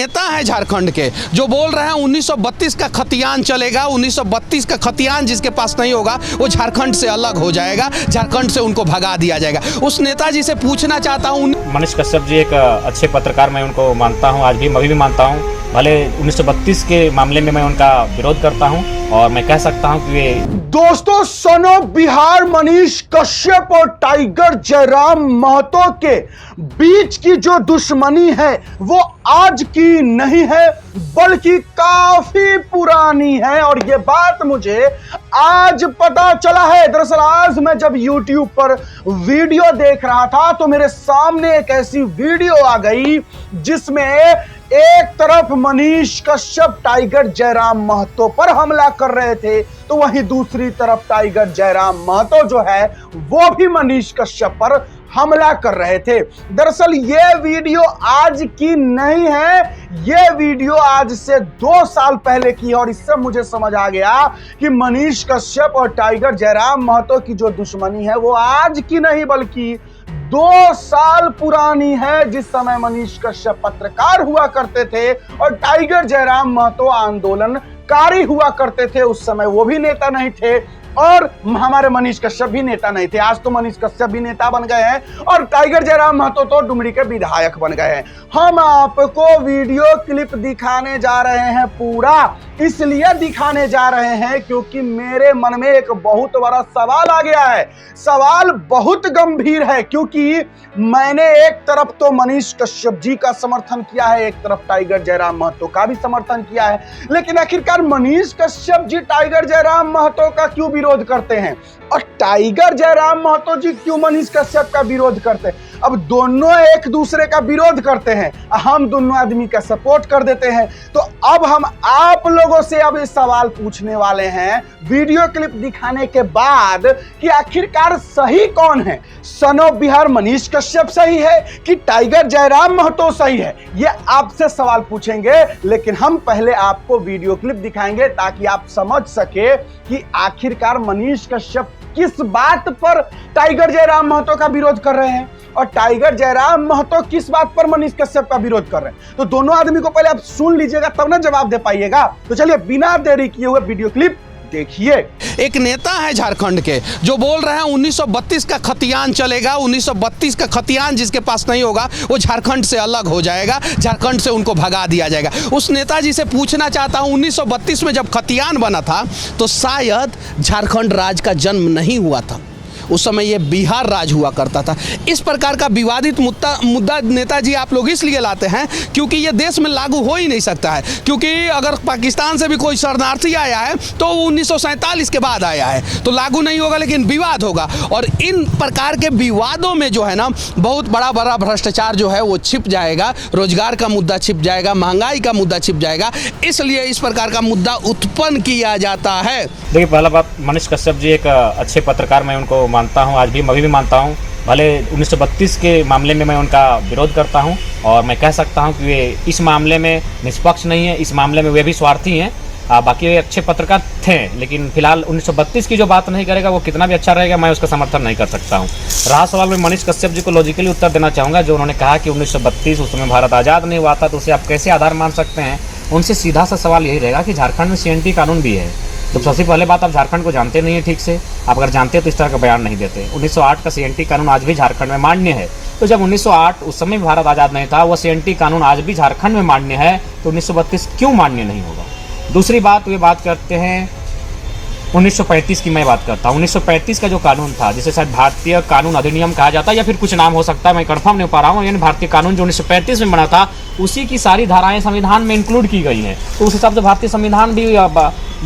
नेता है झारखंड के जो बोल रहे हैं 1932 का खतियान चलेगा, 1932 का खतियान जिसके पास नहीं होगा वो झारखंड से अलग हो जाएगा, झारखंड से उनको भगा दिया जाएगा। उस नेताजी से पूछना चाहता हूँ। मनीष कश्यप जी एक अच्छे पत्रकार, मैं उनको मानता हूँ, आज भी अभी भी मानता हूँ। भले 1932 के मामले में मैं उनका विरोध करता हूँ और मैं कह सकता हूँ कि वे दोस्तों, सन ऑफ बिहार मनीष कश्यप और टाइगर जयराम महतो के बीच की जो दुश्मनी है वो आज की नहीं है बल्कि काफी पुरानी है और ये बात मुझे आज पता चला है। दरअसल आज मैं जब YouTube पर वीडियो देख रहा था तो मेरे सामने एक ऐसी वीडियो आ गई जिसमें एक तरफ मनीष कश्यप टाइगर जयराम महतो पर हमला कर रहे थे तो वहीं दूसरी तरफ टाइगर जयराम महतो जो है वो भी मनीष कश्यप पर हमला कर रहे थे। दरअसल ये वीडियो आज की नहीं है, ये वीडियो आज से 2 साल पहले की है और इससे मुझे समझ आ गया कि मनीष कश्यप और टाइगर जयराम महतो की जो दुश्मनी है वो आज की नहीं बल्कि 2 साल पुरानी है। जिस समय मनीष कश्यप पत्रकार हुआ करते थे और टाइगर जयराम महतो आंदोलनकारी हुआ करते थे, उस समय वो भी नेता नहीं थे और हमारे मनीष कश्यप भी नेता नहीं थे। आज तो मनीष कश्यप भी नेता बन गए हैं और टाइगर जयराम महतो तो डुमरी के विधायक बन गए हैं। हम आपको वीडियो क्लिप दिखाने जा रहे हैं, पूरा इसलिए दिखाने जा रहे हैं क्योंकि मेरे मन में एक बहुत बड़ा सवाल आ गया है। सवाल बहुत गंभीर है क्योंकि मैंने एक तरफ तो मनीष कश्यप जी का समर्थन किया है, एक तरफ टाइगर जयराम महतो का भी समर्थन किया है, लेकिन आखिरकार मनीष कश्यप जी टाइगर जयराम महतो का क्यों विरोध करते हैं और टाइगर जयराम महतो जी क्यों मनीष कश्यप का विरोध करते हैं? अब दोनों एक दूसरे का विरोध करते हैं, हम दोनों आदमी का सपोर्ट कर देते हैं। तो अब हम आप लोगों से अब ये सवाल पूछने वाले हैं वीडियो क्लिप दिखाने के बाद कि आखिरकार सही कौन है? सन ऑफ बिहार मनीष कश्यप सही है कि टाइगर जयराम महतो सही है? ये आपसे सवाल पूछेंगे, लेकिन हम पहले आपको वीडियो क्लिप दिखाएंगे ताकि आप समझ सके कि आखिरकार मनीष कश्यप किस बात पर टाइगर जयराम महतो का विरोध कर रहे हैं और टाइगर जयराम महतो किस बात पर मनीष कश्यप का विरोध कर रहे हैं। तो दोनों आदमी को पहले आप सुन लीजिएगा तब ना जवाब दे पाइएगा। तो चलिए बिना देरी किए हुए वीडियो क्लिप देखिए। एक नेता है झारखंड के जो बोल रहे हैं 1932 का खतियान चलेगा, 1932 का खतियान जिसके पास नहीं होगा वो झारखंड से अलग हो जाएगा, झारखंड से उनको भगा दिया जाएगा। उस नेताजी से पूछना चाहता हूं 1932 में जब खतियान बना था तो शायद झारखंड राज्य का जन्म नहीं हुआ था, उस समय ये बिहार राज हुआ करता था। इस प्रकार का विवादित मुद्दा नेताजी आप लोग इसलिए लाते हैं क्योंकि ये देश में लागू हो ही नहीं सकता है, क्योंकि अगर पाकिस्तान से भी कोई शरणार्थी आया है तो 1947 के बाद आया है तो लागू नहीं होगा, लेकिन विवाद होगा। और इन प्रकार के विवादों में जो है ना बहुत बड़ा बड़ा भ्रष्टाचार जो है वो छिप जाएगा, रोजगार का मुद्दा छिप जाएगा, महंगाई का मुद्दा छिप जाएगा, इसलिए इस प्रकार का मुद्दा उत्पन्न किया जाता है। देखिए, पहला बात, मनीष कश्यप जी एक अच्छे पत्रकार, मैं उनको मानता हूं, आज भी अभी भी मानता हूं। भले 1932 के मामले में मैं उनका विरोध करता हूं और मैं कह सकता हूं कि वे इस मामले में निष्पक्ष नहीं है, इस मामले में वे भी स्वार्थी हैं। बाकी वे अच्छे पत्रकार थे, लेकिन फिलहाल 1932 की जो बात नहीं करेगा वो कितना भी अच्छा रहेगा, मैं उसका समर्थन नहीं कर सकता हूँ। रहा सवाल, मैं मनीष कश्यप जी को लॉजिकली उत्तर देना चाहूँगा। जो उन्होंने कहा कि 1932 उस समय भारत आज़ाद नहीं हुआ था तो उसे आप कैसे आधार मान सकते हैं? उनसे सीधा सा सवाल यही रहेगा कि झारखंड में CNT कानून भी है। तो सबसे पहले बात, आप झारखंड को जानते नहीं है ठीक से। आप अगर जानते तो इस तरह का बयान नहीं देते। 1908 का CNT कानून आज भी झारखंड में मान्य है। तो जब 1908 उस समय भारत आज़ाद नहीं था, वो CNT कानून आज भी झारखंड में मान्य है, तो 1932 क्यों मान्य नहीं होगा? दूसरी बात, वे बात करते हैं 1935 की, मैं बात करता हूँ 1935 का जो कानून था, जिसे शायद भारतीय कानून अधिनियम कहा जाता है या फिर कुछ नाम हो सकता है, मैं कंफर्म नहीं पा रहा हूँ। यानी भारतीय कानून जो 1935 में बना था उसी की सारी धाराएं संविधान में इंक्लूड की गई हैं। तो उस हिसाब से भारतीय संविधान भी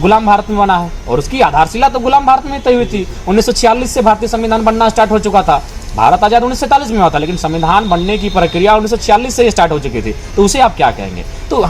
गुलाम भारत में बना है और उसकी आधारशिला तो गुलाम भारत में तय हुई थी। 1946 से भारतीय संविधान बनना स्टार्ट हो चुका था। भारत आजाद 1947 में हुआ था, लेकिन संविधान बनने की प्रक्रिया 1946 से स्टार्ट हो चुकी थी। तो उसे आप क्या कहेंगे? तो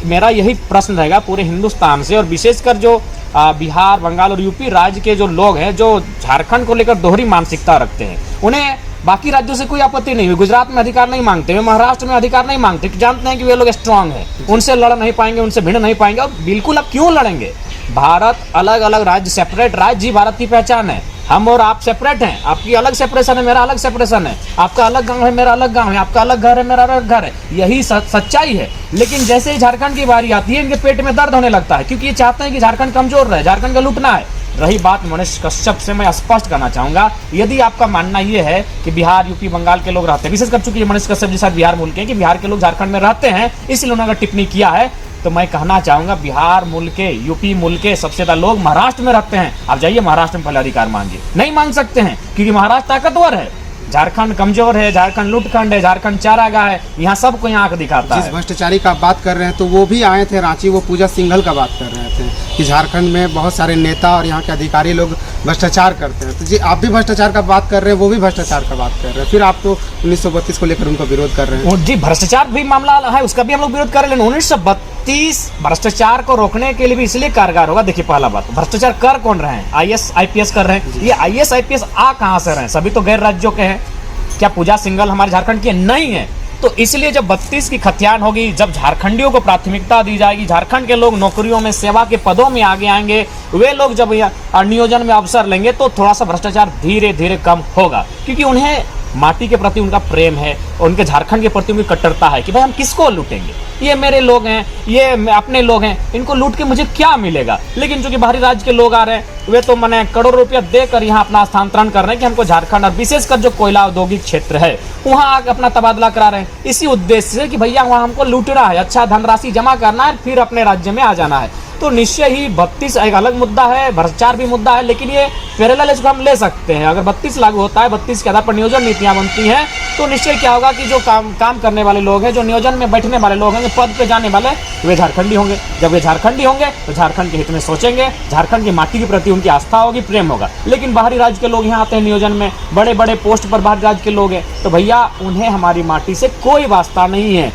मेरा यही प्रश्न रहेगा पूरे हिंदुस्तान से, और विशेषकर जो बिहार, बंगाल और यूपी राज्य के जो लोग हैं जो झारखंड को लेकर दोहरी मानसिकता रखते हैं, उन्हें बाकी राज्यों से कोई आपत्ति नहीं हुई। गुजरात में अधिकार नहीं मांगते, वे महाराष्ट्र में अधिकार नहीं मांगते, जानते हैं कि वे लोग स्ट्रांग हैं, उनसे लड़ नहीं पाएंगे, उनसे भिड़ नहीं पाएंगे। और बिल्कुल आप क्यों लड़ेंगे? भारत अलग अलग राज्य, सेपरेट राज्य ही भारत की पहचान है। हम और आप सेपरेट हैं, आपकी अलग सेपरेशन है, मेरा अलग सेपरेशन है, आपका अलग गांव है, मेरा अलग गांव है, आपका अलग घर है, मेरा अलग घर है, यही सच्चाई है। लेकिन जैसे ही झारखंड की बारी आती है, इनके पेट में दर्द होने लगता है, क्योंकि ये चाहते हैं कि झारखंड कमजोर रहे, झारखंड का लूटना है। रही बात मनीष कश्यप से, मैं स्पष्ट करना चाहूंगा, यदि आपका मानना ये है कि बिहार, यूपी, बंगाल के लोग रहते हैं, विशेष कर चुकी मनीष कश्यप जी शायद बिहार मूल के हैं, कि बिहार के लोग झारखंड में रहते हैं, इसलिए उन्होंने अगर टिप्पणी किया है, तो मैं कहना चाहूंगा बिहार मूल के, यूपी मूल के सबसे ज्यादा लोग महाराष्ट्र में रहते हैं। आप जाइए महाराष्ट्र में पहले अधिकार मांगिए, नहीं मांग सकते हैं, क्योंकि महाराष्ट्र ताकतवर है, झारखंड कमजोर है, झारखंड लूटखंड है, झारखंड चारागाह है, यहाँ सबको यहाँ आंख दिखाता है। जिस भ्रष्टाचारी का बात कर रहे हैं, तो वो भी आए थे रांची, वो पूजा सिंघल का बात कर रहे थे कि झारखंड में बहुत सारे नेता और यहाँ के अधिकारी लोग भ्रष्टाचार करते हैं। तो जी आप भी भ्रष्टाचार का बात कर रहे हैं, वो भी भ्रष्टाचार का बात कर रहे हैं, फिर आप तो 1932 को लेकर उनका विरोध कर रहे हैं। जी भ्रष्टाचार भी मामला है, उसका भी हम लोग विरोध कर रहे हैं। 1932 भ्रष्टाचार को रोकने के लिए भी इसलिए कारगर होगा। देखिए पहला बात, भ्रष्टाचार कर कौन रहे हैं? IAS IPS कर रहे हैं। ये IAS IPS आ कहाँ से रहे हैं? सभी तो गैर राज्यों के हैं। क्या पूजा सिंघल हमारे झारखंड की नहीं है? तो इसलिए जब 32 की खतियान होगी, जब झारखंडियों को प्राथमिकता दी जाएगी, झारखंड के लोग नौकरियों में, सेवा के पदों में आगे आएंगे, वे लोग जब नियोजन में अवसर लेंगे, तो थोड़ा सा भ्रष्टाचार धीरे धीरे कम होगा, क्योंकि उन्हें माटी के प्रति उनका प्रेम है, उनके झारखंड के प्रति उनकी कट्टरता है कि भाई हम किसको लूटेंगे, ये मेरे लोग हैं, ये अपने लोग हैं, इनको लूट के मुझे क्या मिलेगा। लेकिन चूंकि बाहरी राज्य के लोग आ रहे हैं, वे तो मैंने करोड़ों रुपया देकर यहाँ अपना स्थानांतरण कर रहे हैं कि हमको झारखंड, और विशेषकर जो कोयला औद्योगिक क्षेत्र है वहाँ आकर अपना तबादला करा रहे हैं, इसी उद्देश्य से कि भैया वहाँ हमको लूटना है, अच्छा धनराशि जमा करना है, फिर अपने राज्य में आ जाना है। तो निश्चय ही 32 एक अलग मुद्दा है, भ्रष्टाचार भी मुद्दा है, लेकिन ये पैरेलल इसको हम ले सकते हैं। अगर 32 लागू होता है, 32 के आधार पर नियोजन नीतियां बनती हैं, तो निश्चय क्या होगा कि जो काम करने वाले लोग हैं, जो नियोजन में बैठने वाले लोग हैं, जो पद पे जाने वाले, वे झारखंडी होंगे। जब वे झारखंडी होंगे तो झारखंड के हित में सोचेंगे, झारखंड की माटी के प्रति उनकी आस्था होगी, प्रेम होगा। लेकिन बाहरी राज्य के लोग यहाँ आते हैं नियोजन में, बड़े बड़े पोस्ट पर बाहरी राज्य के लोग हैं, तो भैया उन्हें हमारी माटी से कोई वास्ता नहीं है।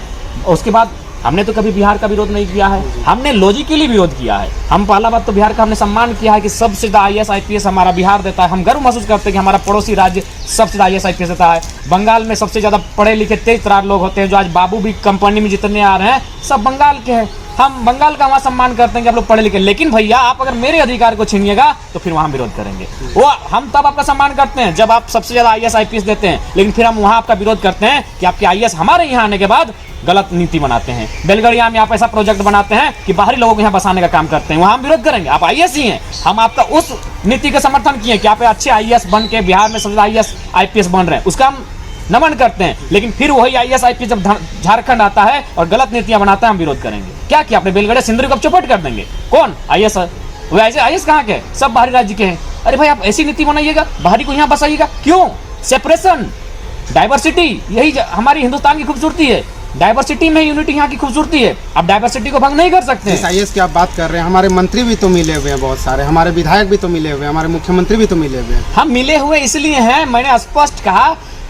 उसके बाद हमने तो कभी बिहार का विरोध नहीं किया है, हमने लॉजिकली विरोध किया है। हम पहला बात तो बिहार का हमने सम्मान किया है कि सबसे ज़्यादा IAS IPS हमारा बिहार देता है। हम गर्व महसूस करते हैं कि हमारा पड़ोसी राज्य सबसे ज़्यादा IAS IPS देता है। बंगाल में सबसे ज़्यादा पढ़े लिखे तेज तरार लोग होते हैं, जो आज बाबू भी कंपनी में जितने आ रहे हैं सब बंगाल के हैं। हम बंगाल का वहाँ सम्मान करते हैं कि आप लोग पढ़े लिखे, लेकिन भैया आप अगर मेरे अधिकार को छीनिएगा तो फिर वहाँ विरोध करेंगे। वो हम तब आपका सम्मान करते हैं जब आप सबसे ज़्यादा IAS IPS देते हैं, लेकिन फिर हम वहाँ आपका विरोध करते हैं कि आपके IAS हमारे यहाँ आने के बाद गलत नीति बनाते हैं। बेलगड़िया में आप ऐसा प्रोजेक्ट बनाते हैं कि बाहरी लोगों को यहाँ बसाने का काम करते हैं, वहाँ हम विरोध करेंगे। आप IAS ही हैं, हम आपका उस नीति का समर्थन किए कि आप अच्छे IAS बन के बिहार में सबसे IAS IPS बन रहे हैं, उसका हम नमन करते हैं। लेकिन फिर वही IAS IPS जब झारखंड आता है और गलत नीतियां बनाता है, हम विरोध करेंगे। क्या किया आपने? बेलगड़िया सिंदरी को चौपट कर देंगे। कौन? IAS। वो IAS कहाँ के? सब बाहरी राज्य के हैं। अरे भाई आप ऐसी नीति बनाइएगा, बाहरी को यहाँ बसाइएगा क्यों? सेपरेशन, डाइवर्सिटी, यही हमारी हिंदुस्तान की खूबसूरती है। डाइवर्सिटी में यूनिटी यहाँ की खूबसूरती है। आप डाइवर्सिटी को भंग नहीं कर सकते। जिस IAS की आप बात कर रहे हैं, हमारे मंत्री भी तो मिले हुए हैं, बहुत सारे हमारे विधायक भी तो मिले हुए हैं, हमारे मुख्यमंत्री भी तो मिले हुए हैं। हम मिले हुए इसलिए हैं, मैंने स्पष्ट कहा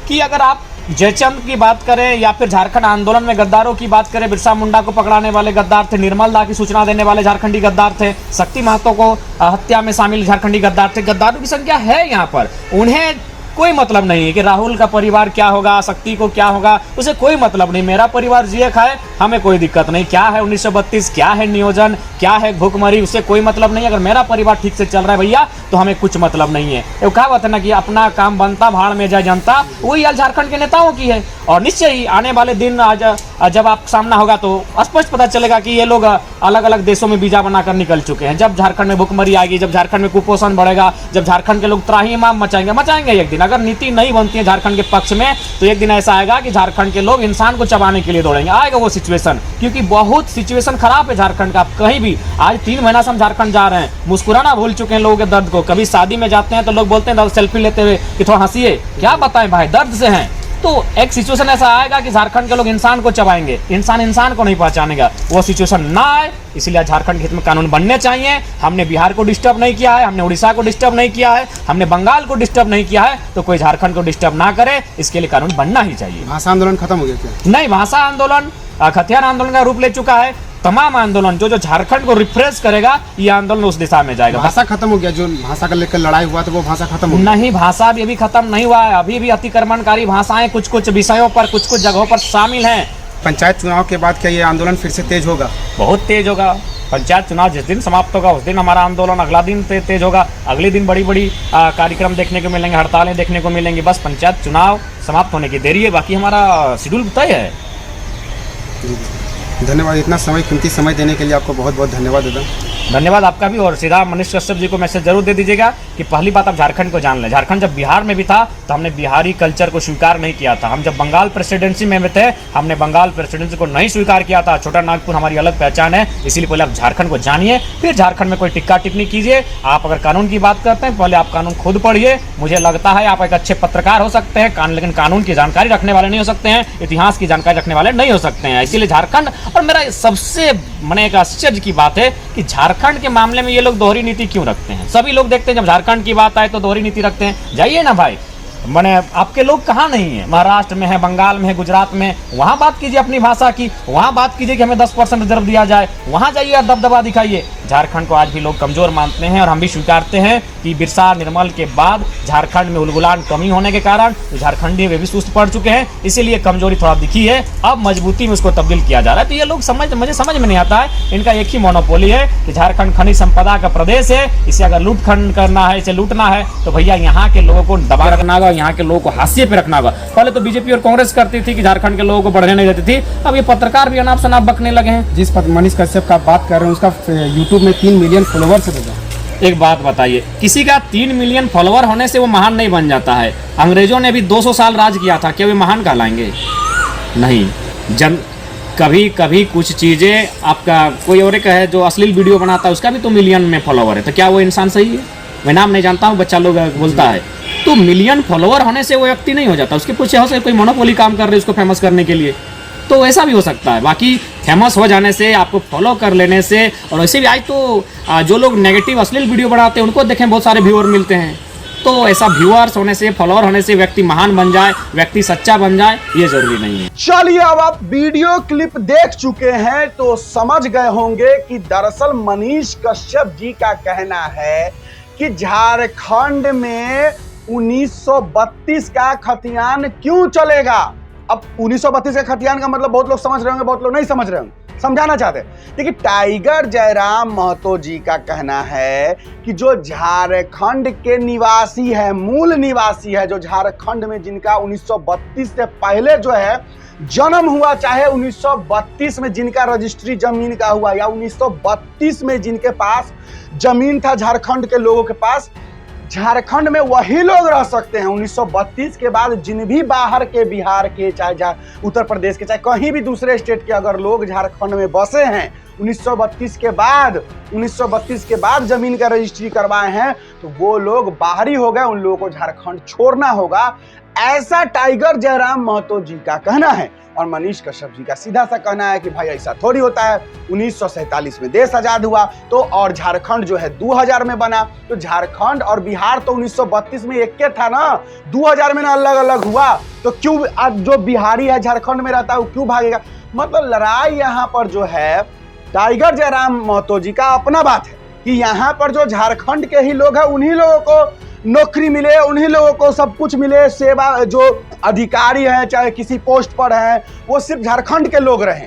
कि अगर आप जयचंद की बात करें या फिर झारखंड आंदोलन में गद्दारों की बात करें, बिरसा मुंडा को पकड़ाने वाले गद्दार थे, निर्मल दा की सूचना देने वाले झारखंडी गद्दार थे, शक्ति महतो को हत्या में शामिल झारखंडी गद्दार थे। गद्दारों की संख्या है यहाँ पर। उन्हें कोई मतलब नहीं है कि राहुल का परिवार क्या होगा, शक्ति को क्या होगा, उसे कोई मतलब नहीं। मेरा परिवार जिए खाए, हमें कोई दिक्कत नहीं। क्या है 1932, क्या है नियोजन, क्या है भूखमरी, उससे कोई मतलब नहीं। अगर मेरा परिवार ठीक से चल रहा है भैया, तो हमें कुछ मतलब नहीं है। वो कहावत है ना कि अपना काम बनता भाड़ में जाए जनता, वही आज झारखंड के नेताओं की है। और निश्चय ही आने वाले दिन आज जब आप सामना होगा तो स्पष्ट पता चलेगा कि ये लोग अलग अलग देशों में वीजा बनाकर निकल चुके हैं। जब झारखंड में भूखमरी आएगी, जब झारखंड में कुपोषण बढ़ेगा, जब झारखंड के लोग त्राहिमाम मचाएंगे एक दिन। अगर नीति नहीं बनती है झारखंड के पक्ष में, तो एक दिन ऐसा आएगा कि झारखंड के लोग इंसान को चबाने के लिए दौड़ेंगे। आएगा वो सिचुएशन, क्योंकि बहुत सिचुएशन खराब है झारखंड का। आप कहीं भी आज 3 महीना से हम झारखंड जा रहे हैं, मुस्कुराना भूल चुके हैं लोगों के दर्द को। कभी शादी में जाते हैं तो लोग बोलते हैं सेल्फी लेते हुए कि थोड़ा हंसिए, क्या बताएं भाई, दर्द से हैं। तो एक सिचुएशन ऐसा आएगा कि झारखंड के लोग इंसान को चबाएंगे, इंसान को नहीं पहचानेगा। वो सिचुएशन ना आए, इसलिए झारखंड के हित में कानून बनने चाहिए। हमने बिहार को डिस्टर्ब नहीं किया है, हमने उड़ीसा को डिस्टर्ब नहीं किया है, हमने बंगाल को डिस्टर्ब नहीं किया है, तो कोई झारखंड को डिस्टर्ब ना करे, इसके लिए कानून बनना ही चाहिए। भाषा आंदोलन खत्म हो गया क्या? नहीं, भाषा आंदोलन खतियान आंदोलन का रूप ले चुका है। तमाम आंदोलन जो झारखंड को रिफ्रेश करेगा, ये आंदोलन उस दिशा में जाएगा। भाषा खत्म हो गया, जो भाषा का लेकर लड़ाई हुआ तो वो भाषा खत्म हो गया? नहीं, भाषा भी अभी खत्म नहीं हुआ है। अभी भी अतिक्रमणकारी भाषाएं कुछ विषयों पर, कुछ जगहों पर शामिल हैं। पंचायत चुनाव के बाद क्या ये आंदोलन फिर से तेज होगा? बहुत तेज होगा। पंचायत चुनाव जिस दिन समाप्त होगा उस दिन हमारा आंदोलन अगला दिन तेज होगा, अगले दिन बड़ी बड़ी कार्यक्रम देखने को मिलेंगे, हड़तालें देखने को मिलेंगी। बस पंचायत चुनाव समाप्त होने की देरी है, बाकी हमारा शेड्यूल तय है। धन्यवाद, इतना समय, कीमती समय देने के लिए आपको बहुत बहुत धन्यवाद दादा। धन्यवाद आपका भी। और सीधा मनीष कश्यप जी को मैसेज जरूर दे दीजिएगा कि पहली बात आप झारखंड को जान लें। झारखंड जब बिहार में भी था तो हमने बिहारी कल्चर को स्वीकार नहीं किया था। हम जब बंगाल प्रेसिडेंसी में थे हमने बंगाल प्रेसिडेंसी को नहीं स्वीकार किया था। छोटा नागपुर हमारी अलग पहचान है, इसीलिए पहले आप झारखंड को जानिए, फिर झारखंड में कोई टिक्का टिप्पणी कीजिए। आप अगर कानून की बात करते हैं पहले आप कानून खुद पढ़िए। मुझे लगता है आप एक अच्छे पत्रकार हो सकते हैं, लेकिन कानून की जानकारी रखने वाले नहीं हो सकते हैं, इतिहास की जानकारी रखने वाले नहीं हो सकते हैं। इसीलिए झारखंड, और मेरा सबसे मैंने एक आश्चर्य की बात है कि झारखंड के मामले में ये लोग दोहरी नीति क्यों रखते हैं। सभी लोग देखते हैं जब झारखंड की बात आए तो दोहरी नीति रखते हैं। जाइए ना भाई, मैंने आपके लोग कहाँ नहीं है, महाराष्ट्र में है, बंगाल में है, गुजरात में, वहाँ बात कीजिए अपनी भाषा की, वहाँ बात कीजिए कि हमें 10% रिजर्व दिया जाए, वहाँ जाइए और दबदबा दिखाइए। झारखंड को आज भी लोग कमजोर मानते हैं और हम भी स्वीकारते हैं कि बिरसा निर्मल के बाद झारखंड में उलगुलान कमी होने के कारण तो झारखंडी वे भी सुस्त पड़ चुके हैं, इसीलिए कमजोरी थोड़ा दिखी है, अब मजबूती में उसको तब्दील किया जा रहा है। तो ये लोग मुझे समझ में नहीं आता है, इनका एक ही मोनोपोली है कि झारखंड खनिज संपदा का प्रदेश है, इसे अगर लूट खंड करना है, इसे लूटना है तो भैया यहाँ के लोगों को दबा रखना होगा, यहाँ के लोगों को हाशिए पे रखना होगा। पहले तो बीजेपी और कांग्रेस करती थी कि झारखंड के लोगों को बढ़ने नहीं देती थी, अब ये पत्रकार भी अनाप शनाप बकने लगे हैं। जिस मनीष कश्यप का बात कर रहे हैं उसका यूट्यूब में 3 मिलियन फॉलोवर्स है। एक बात बताइए, किसी का 3 मिलियन फॉलोवर होने से वो महान नहीं बन जाता है। अंग्रेजों ने भी 200 साल राज किया था, क्या वे महान कहलाएंगे? नहीं। जब कभी कभी कुछ चीज़ें आपका कोई और एक है जो अश्लील वीडियो बनाता है, उसका भी तो मिलियन में फॉलोवर है, तो क्या वो इंसान सही है? मैं नाम नहीं जानता हूँ, बच्चा लोग बोलता है। तो मिलियन फॉलोवर होने से वो व्यक्ति नहीं हो जाता, उसके पीछे हो सकता कोई मोनोपोली काम कर रहे हैं उसको फेमस करने के लिए, तो ऐसा भी हो सकता है। बाकी फेमस हो जाने से, आपको फॉलो कर लेने से, और वैसे भी आज तो जो लोग नेगेटिव अश्लील वीडियो बनाते हैं उनको देखें बहुत सारे व्यूअर मिलते हैं, तो ऐसा व्यूअर्स होने से, फॉलोअर होने से व्यक्ति महान बन जाए, व्यक्ति सच्चा बन जाए, ये जरूरी नहीं है। चलिए, अब आप वीडियो क्लिप देख चुके हैं तो समझ गए होंगे कि दरअसल मनीष कश्यप जी का कहना है कि झारखंड में 1932 का खतियान क्यों चलेगा। अब 1932 का खतियान का मतलब बहुत लोग समझ रहे होंगे, बहुत लोग नहीं समझ रहे होंगे, समझाना चाहते हैं। देखिए, टाइगर जयराम महतो जी का कहना है कि जो झारखंड के निवासी है, मूल निवासी है, जो झारखंड में जिनका 1932 से पहले जो है जन्म हुआ, चाहे 1932 में जिनका रजिस्ट्री जमीन का हुआ या 1932 में जिनके पास जमीन था झारखंड के लोगों के पास, झारखंड में वही लोग रह सकते हैं। 1932 के बाद जिन भी बाहर के, बिहार के, चाहे उत्तर प्रदेश के, चाहे कहीं भी दूसरे स्टेट के अगर लोग झारखंड में बसे हैं, 1932 के बाद जमीन का रजिस्ट्री करवाए हैं, तो वो लोग बाहरी हो गए, उन लोगों को झारखंड छोड़ना होगा, ऐसा टाइगर जयराम महतो जी का कहना है। और मनीष कश्यप जी का सीधा सा कहना है कि भाई ऐसा थोड़ी होता है, 1947 में देश आजाद हुआ तो, और झारखंड जो है 2000 में बना, तो झारखंड और बिहार तो 1932 में एक के था ना, 2000 में ना अलग अलग हुआ, तो क्यों आज जो बिहारी है झारखंड में रहता है वो क्यों भागेगा? मतलब लड़ाई यहाँ पर जो है टाइगर जयराम महतो जी का अपना बात है कि यहाँ पर जो झारखंड के ही लोग हैं उन्हीं लोगों को नौकरी मिले, उन्हीं लोगों को सब कुछ मिले, सेवा, जो अधिकारी हैं चाहे किसी पोस्ट पर हैं वो सिर्फ झारखंड के लोग रहे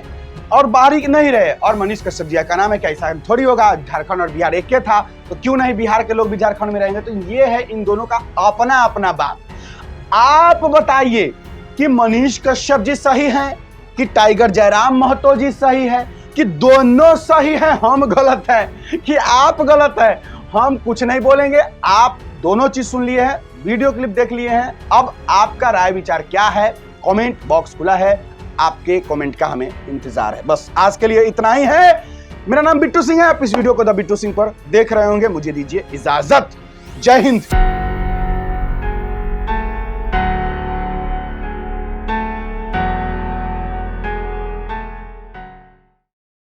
और बाहरी नहीं रहे। और मनीष कश्यप जी का नाम है कि ऐसा थोड़ी होगा, झारखंड और बिहार एक था तो क्यों नहीं बिहार के लोग भी झारखंड में रहेंगे? तो ये है इन दोनों का अपना अपना बात। आप बताइए कि मनीष कश्यप जी सही हैं कि टाइगर जयराम महतो जी सही है, कि दोनों सही है, हम गलत है, कि आप गलत है? हम कुछ नहीं बोलेंगे, आप दोनों चीज सुन लिए हैं, वीडियो क्लिप देख लिए हैं, अब आपका राय विचार क्या है? कमेंट बॉक्स खुला है, आपके कमेंट का हमें इंतजार है। बस आज के लिए इतना ही है। मेरा नाम बिट्टू सिंह है, आप इस वीडियो को द बिट्टू सिंह पर देख रहे होंगे। मुझे दीजिए इजाजत, जय हिंद।